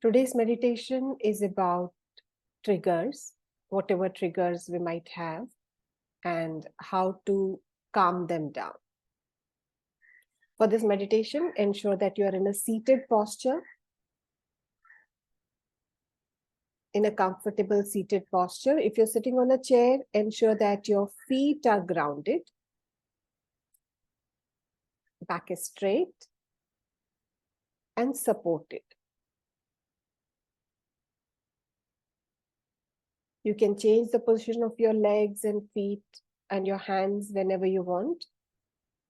Today's meditation is about triggers, whatever triggers we might have, and how to calm them down. For this meditation, ensure that you are in a seated posture, in a comfortable seated posture. If you're sitting on a chair, ensure that your feet are grounded, back is straight, and supported. You can change the position of your legs and feet and your hands whenever you want,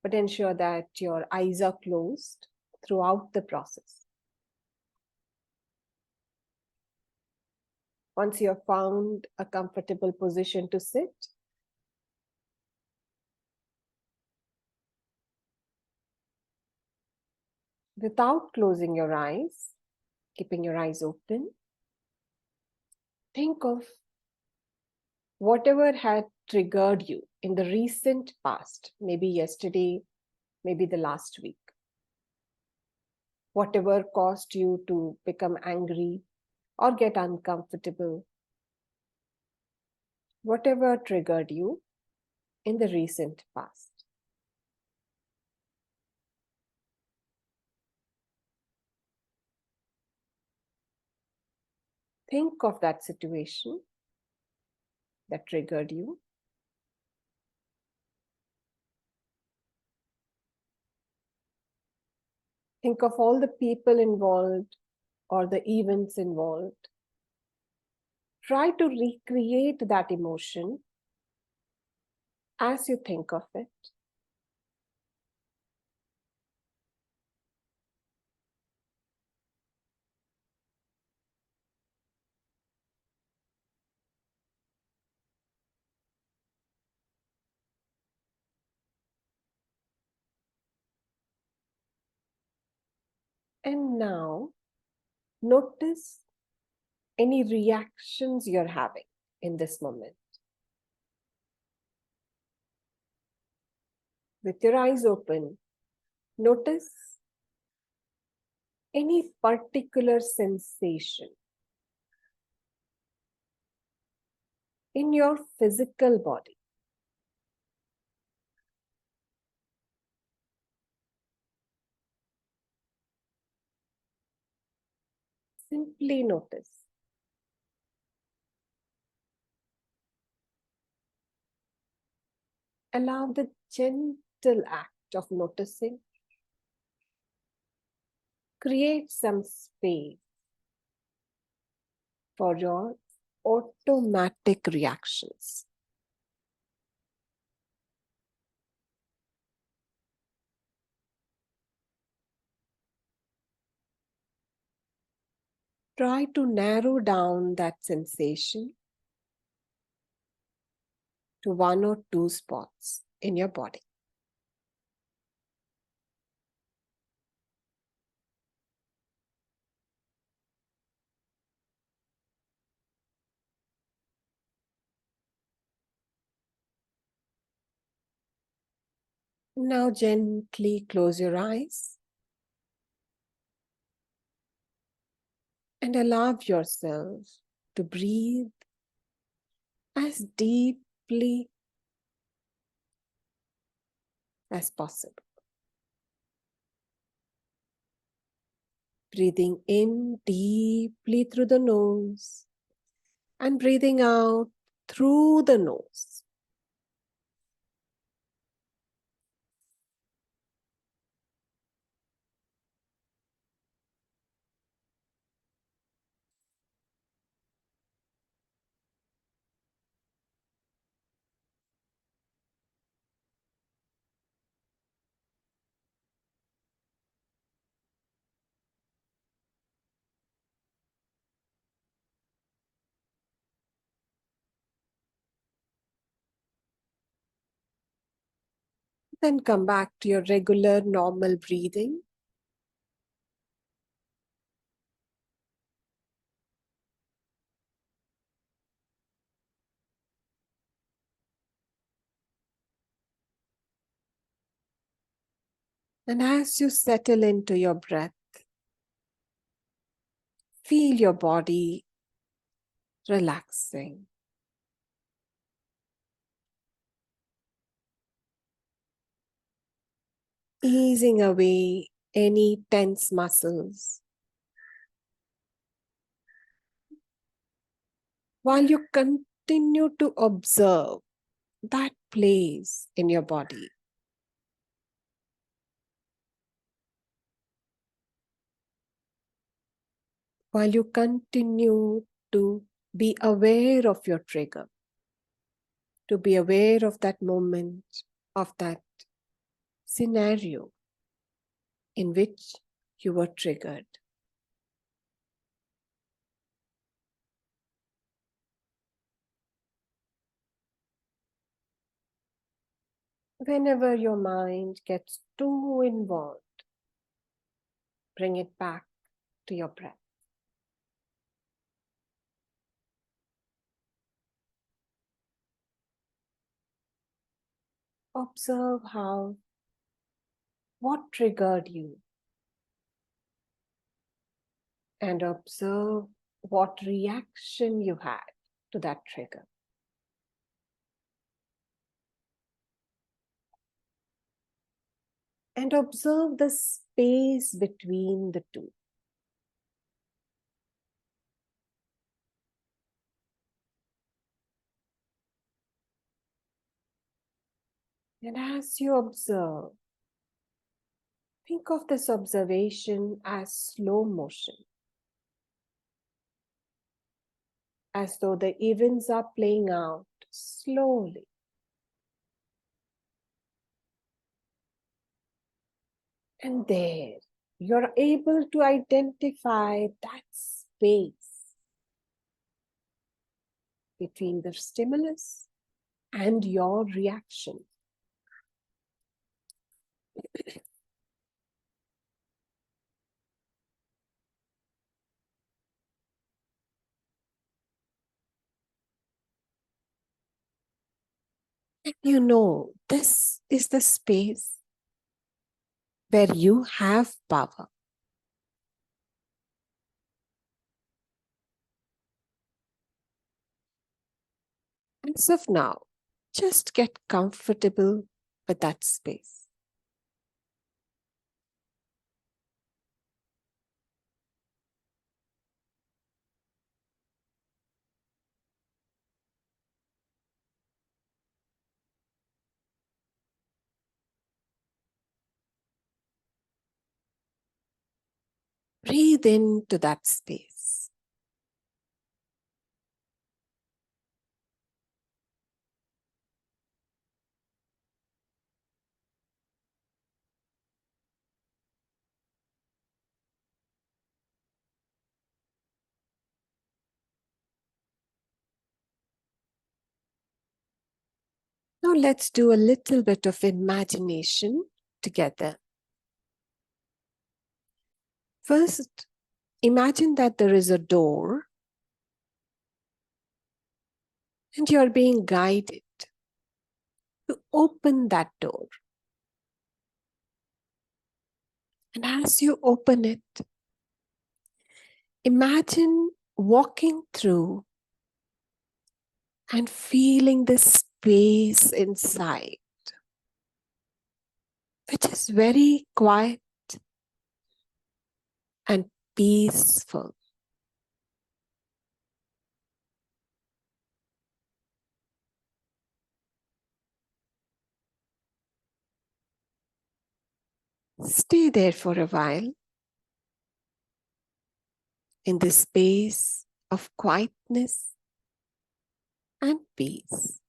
but ensure that your eyes are closed throughout the process. Once you have found a comfortable position to sit, without closing your eyes, keeping your eyes open, think of whatever had triggered you in the recent past, maybe yesterday, maybe the last week. Whatever caused you to become angry or get uncomfortable, whatever triggered you in the recent past. Think of that situation that triggered you. Think of all the people involved or the events involved. Try to recreate that emotion as you think of it. And now, notice any reactions you're having in this moment. With your eyes open, notice any particular sensation in your physical body. Simply notice. Allow the gentle act of noticing. Create some space for your automatic reactions. Try to narrow down that sensation to one or two spots in your body. Now gently close your eyes and allow yourself to breathe as deeply as possible. Breathing in deeply through the nose and breathing out through the nose. Then come back to your regular normal breathing. And as you settle into your breath, Feel your body relaxing. Easing away any tense muscles while you continue to observe that place in your body. While you continue to be aware of your trigger, to be aware of that moment, of that scenario in which you were triggered. Whenever your mind gets too involved, bring it back to your breath. Observe what triggered you, and observe what reaction you had to that trigger. And observe the space between the two. And as you observe, think of this observation as slow motion, as though the events are playing out slowly. And there, you're able to identify that space between the stimulus and your reaction. And you know, this is the space where you have power. As of now, just get comfortable with that space. Breathe into that space. Now let's do a little bit of imagination together. First, imagine that there is a door and you're being guided to open that door. And as you open it, imagine walking through and feeling the space inside, which is very quiet and peaceful. Stay there for a while in this space of quietness and peace.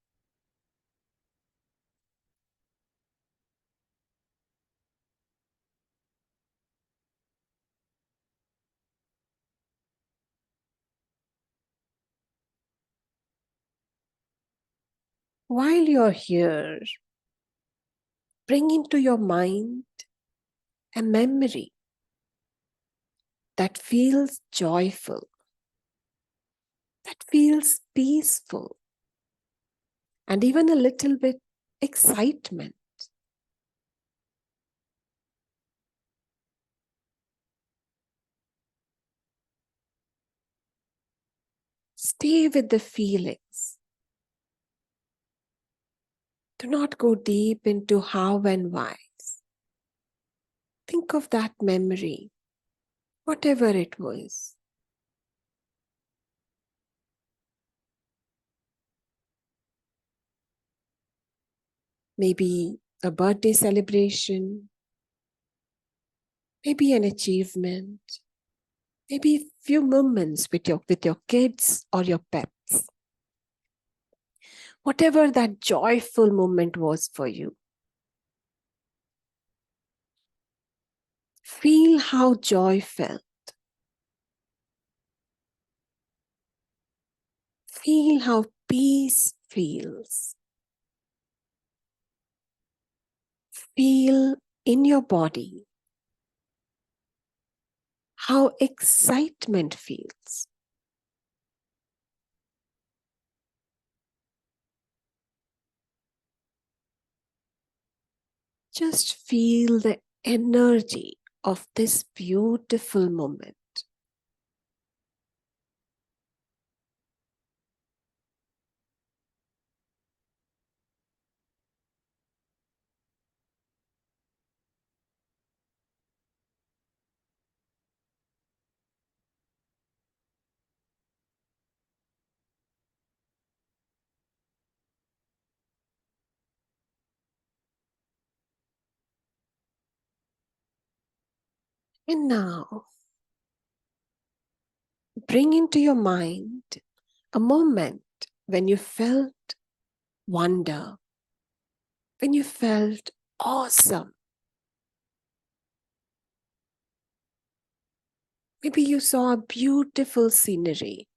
While you're here, bring into your mind a memory that feels joyful, that feels peaceful, and even a little bit excitement. Stay with the feelings. Do not go deep into how and why. Think of that memory, whatever it was. Maybe a birthday celebration, maybe an achievement, maybe a few moments with your kids or your pets. Whatever that joyful moment was for you. Feel how joy felt. Feel how peace feels. Feel in your body how excitement feels. Just feel the energy of this beautiful moment. And now, bring into your mind a moment when you felt wonder, when you felt awesome. Maybe you saw a beautiful scenery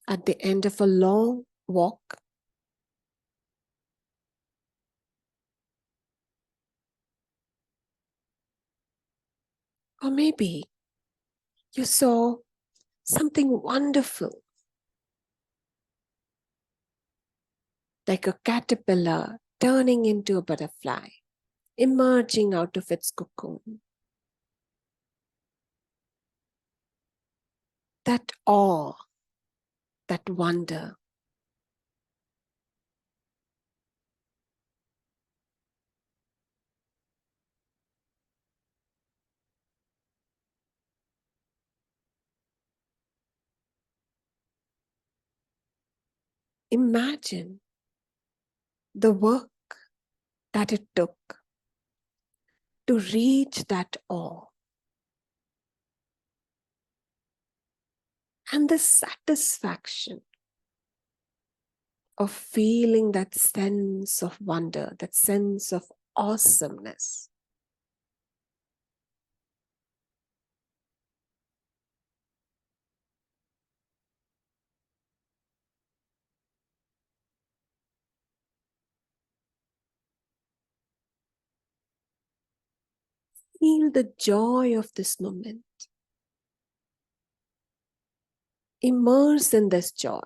at the end of a long walk. Or maybe you saw something wonderful, like a caterpillar turning into a butterfly, emerging out of its cocoon. That awe, that wonder. Imagine the work that it took to reach that awe and the satisfaction of feeling that sense of wonder, that sense of awesomeness. Feel the joy of this moment. Immerse in this joy.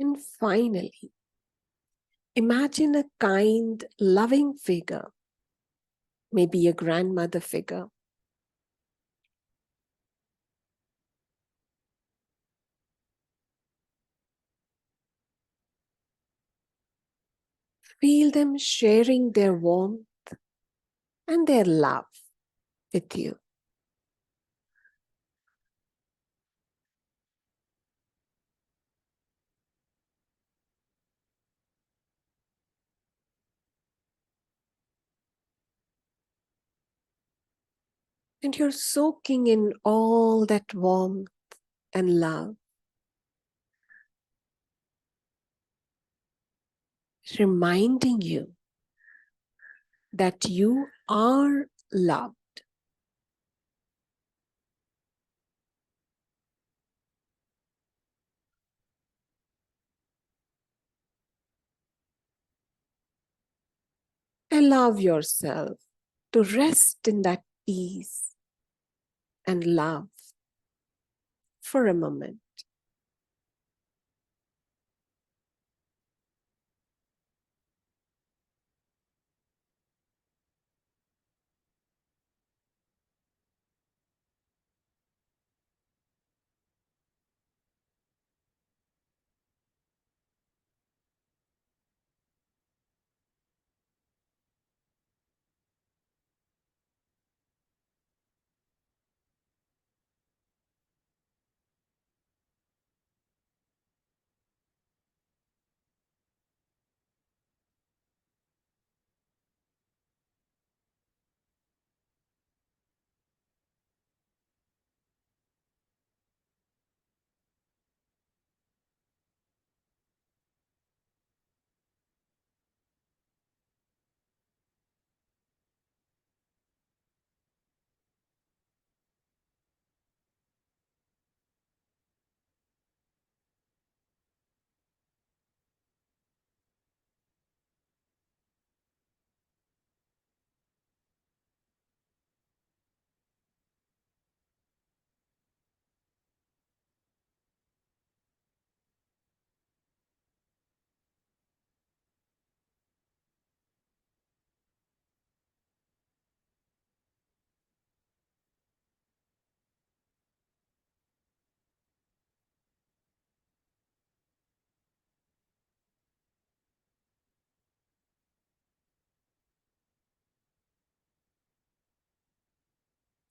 And finally, imagine a kind, loving figure, maybe a grandmother figure. Feel them sharing their warmth and their love with you. And you're soaking in all that warmth and love. reminding you that you are loved. Allow yourself to rest in that peace and love for a moment.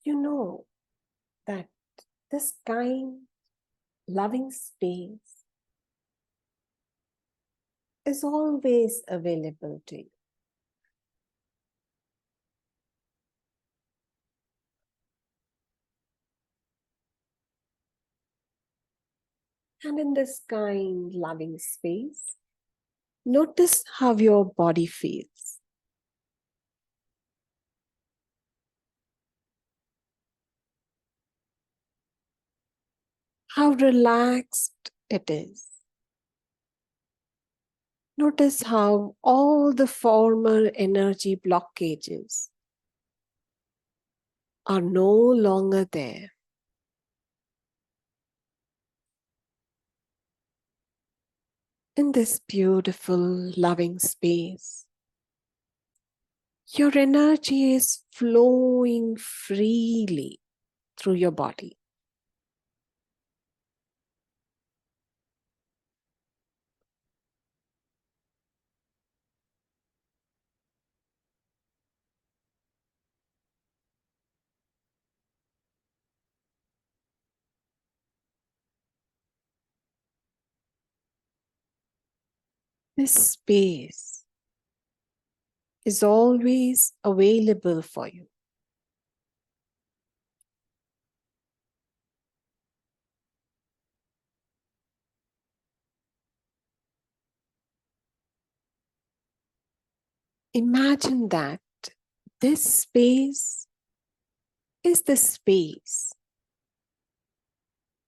You know that this kind, loving space is always available to you. And in this kind, loving space, notice how your body feels. How relaxed it is. Notice how all the former energy blockages are no longer there. In this beautiful, loving space, your energy is flowing freely through your body. This space is always available for you. Imagine that this space is the space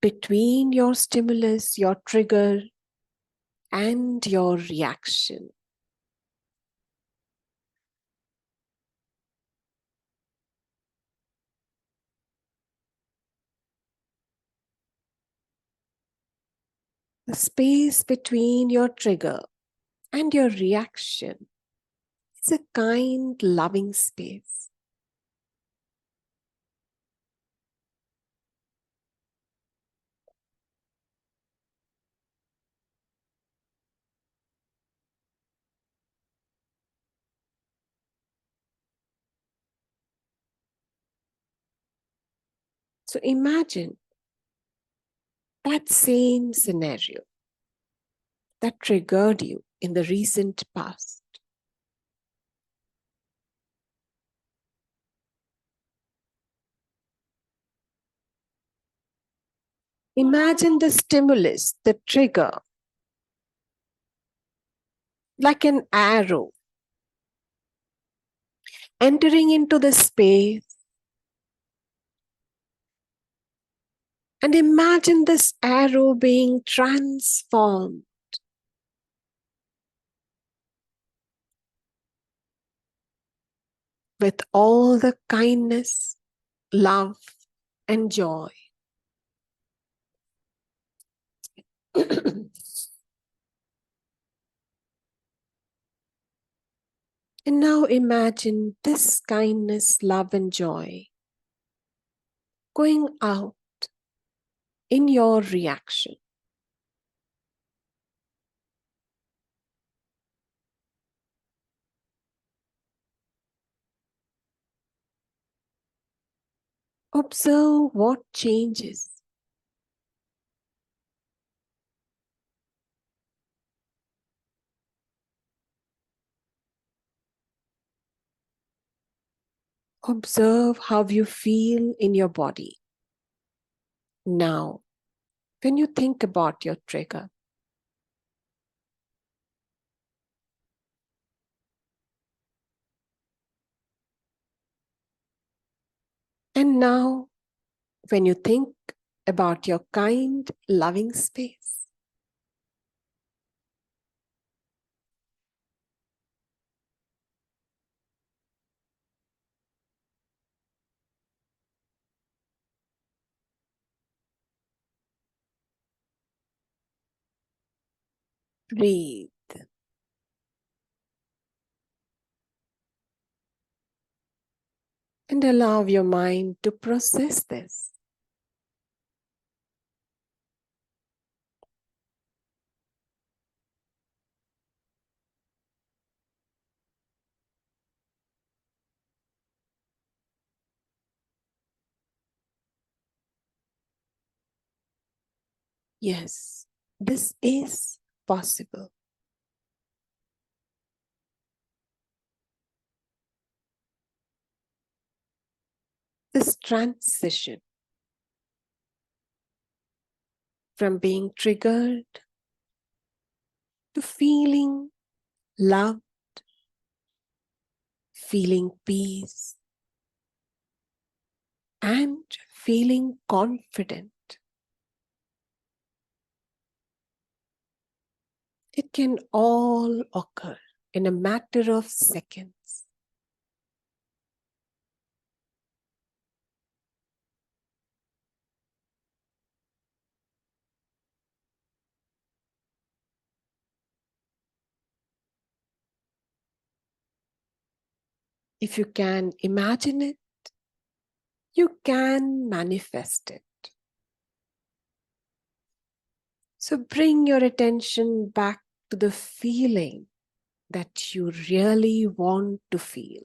between your stimulus, your trigger, and your reaction. The space between your trigger and your reaction is a kind, loving space. So imagine that same scenario that triggered you in the recent past. Imagine the stimulus, the trigger like an arrow entering into the space. And imagine this arrow being transformed with all the kindness, love, and joy. And now imagine this kindness, love, and joy going out in your reaction. Observe what changes. Observe how you feel in your body. Now, when you think about your trigger, and now when you think about your kind, loving space, breathe and allow your mind to process this. Yes, this is possible. This transition from being triggered to feeling love, feeling peace, and feeling confident. It can all occur in a matter of seconds. If you can imagine it, you can manifest it. So bring your attention back to the feeling that you really want to feel.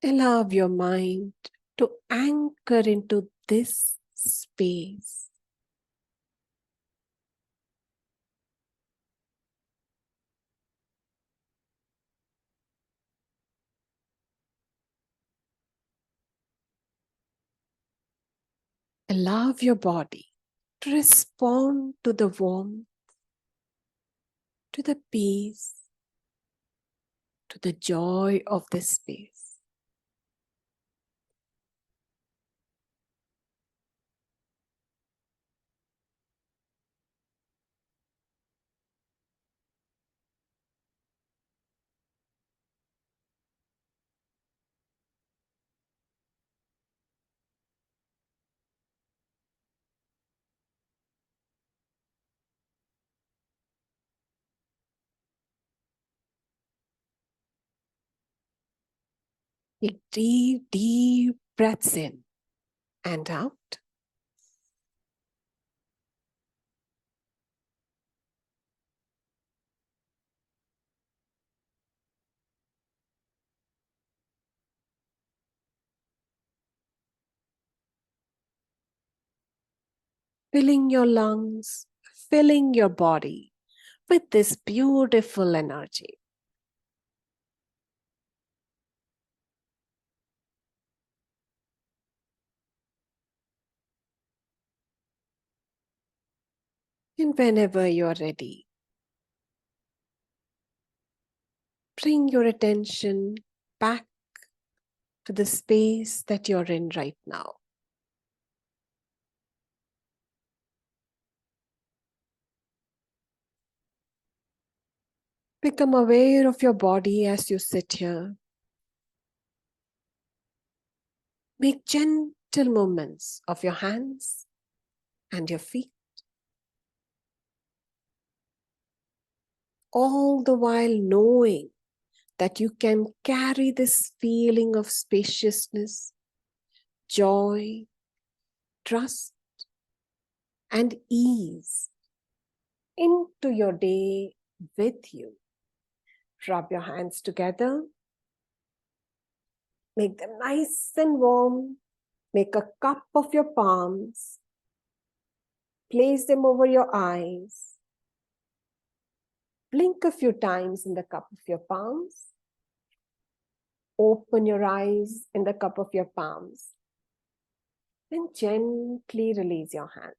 Allow your mind to anchor into this space. Allow your body to respond to the warmth, to the peace, to the joy of this space. Take deep, deep breaths in and out. Filling your lungs, filling your body with this beautiful energy. And whenever you're ready, bring your attention back to the space that you're in right now. Become aware of your body as you sit here. Make gentle movements of your hands and your feet, all the while knowing that you can carry this feeling of spaciousness, joy, trust, and ease into your day with you. Rub your hands together, make them nice and warm. Make a cup of your palms, place them over your eyes, blink a few times in the cup of your palms, open your eyes in the cup of your palms, and gently release your hands.